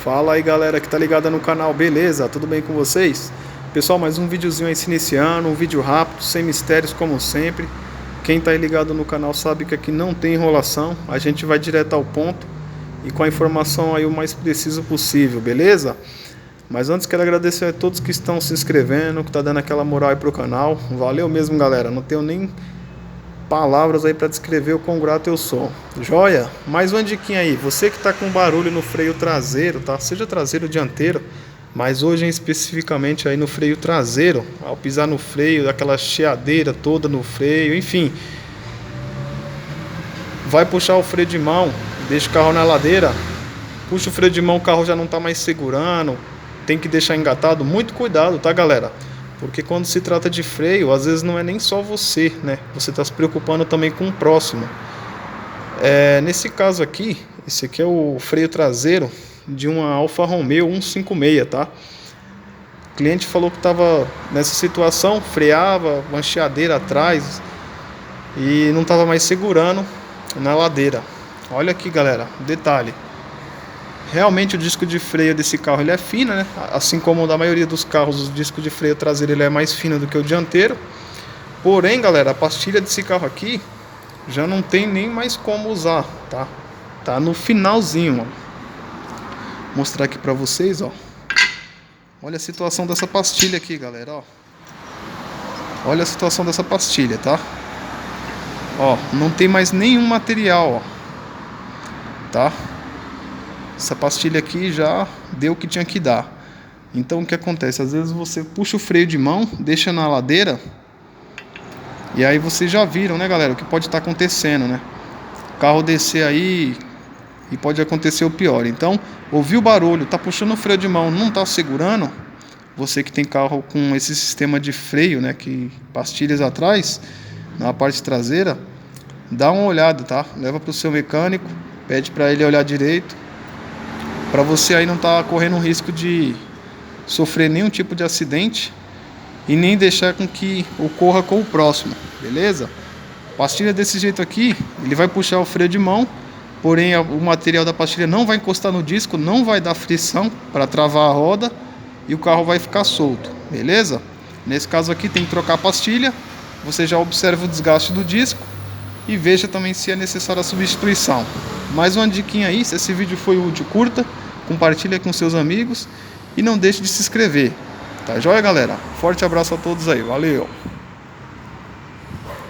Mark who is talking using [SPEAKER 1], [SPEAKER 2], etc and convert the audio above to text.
[SPEAKER 1] Fala aí galera que tá ligada no canal, beleza? Tudo bem com vocês? Pessoal, mais um videozinho aí se iniciando, um vídeo rápido, sem mistérios como sempre. Quem tá aí ligado no canal sabe que aqui não tem enrolação, a gente vai direto ao ponto e com a informação aí o mais preciso possível, beleza? Mas antes quero agradecer a todos que estão se inscrevendo, que tá dando aquela moral aí pro canal. Valeu mesmo galera, não tenho nem palavras aí para descrever o quão grato eu sou. Joia? Mais uma diquinha aí. Você que está com barulho no freio traseiro, tá? Seja traseiro ou dianteiro, mas hoje especificamente aí no freio traseiro, ao pisar no freio, aquela chiadeira toda no freio, enfim. Vai puxar o freio de mão, deixa o carro na ladeira, puxa o freio de mão, o carro já não está mais segurando, tem que deixar engatado. Muito cuidado, tá galera? Porque quando se trata de freio, às vezes não é nem só você, né? Você está se preocupando também com o próximo. Nesse caso aqui, esse aqui é o freio traseiro de uma Alfa Romeo 156, tá? O cliente falou que estava nessa situação, freava, uma chiadeira atrás e não estava mais segurando na ladeira. Olha aqui galera, detalhe. Realmente o disco de freio desse carro ele é fino, né? Assim como o da maioria dos carros, o disco de freio traseiro ele é mais fino do que o dianteiro. Porém, galera, a pastilha desse carro aqui já não tem nem mais como usar, tá? Tá no finalzinho, ó. Vou mostrar aqui pra vocês, ó. Olha a situação dessa pastilha aqui, galera, ó. Olha a situação dessa pastilha, tá? Ó, não tem mais nenhum material, ó. Tá? Essa pastilha aqui já deu o que tinha que dar. Então o que acontece? Às vezes você puxa o freio de mão, deixa na ladeira, e aí vocês já viram, né galera, o que pode estar acontecendo, né? O carro descer aí e pode acontecer o pior. Então, ouviu o barulho, tá puxando o freio de mão, não tá segurando, você que tem carro com esse sistema de freio, né, que pastilhas atrás, na parte traseira, dá uma olhada, tá? Leva pro seu mecânico, pede para ele olhar direito, para você aí não estar correndo o risco de sofrer nenhum tipo de acidente e nem deixar com que ocorra com o próximo, beleza? Pastilha desse jeito aqui, ele vai puxar o freio de mão, porém o material da pastilha não vai encostar no disco, não vai dar frição para travar a roda e o carro vai ficar solto, beleza? Nesse caso aqui tem que trocar a pastilha, você já observa o desgaste do disco e veja também se é necessária a substituição. Mais uma diquinha aí, se esse vídeo foi útil, curta, compartilha com seus amigos e não deixe de se inscrever. Tá joia, galera? Forte abraço a todos aí, valeu!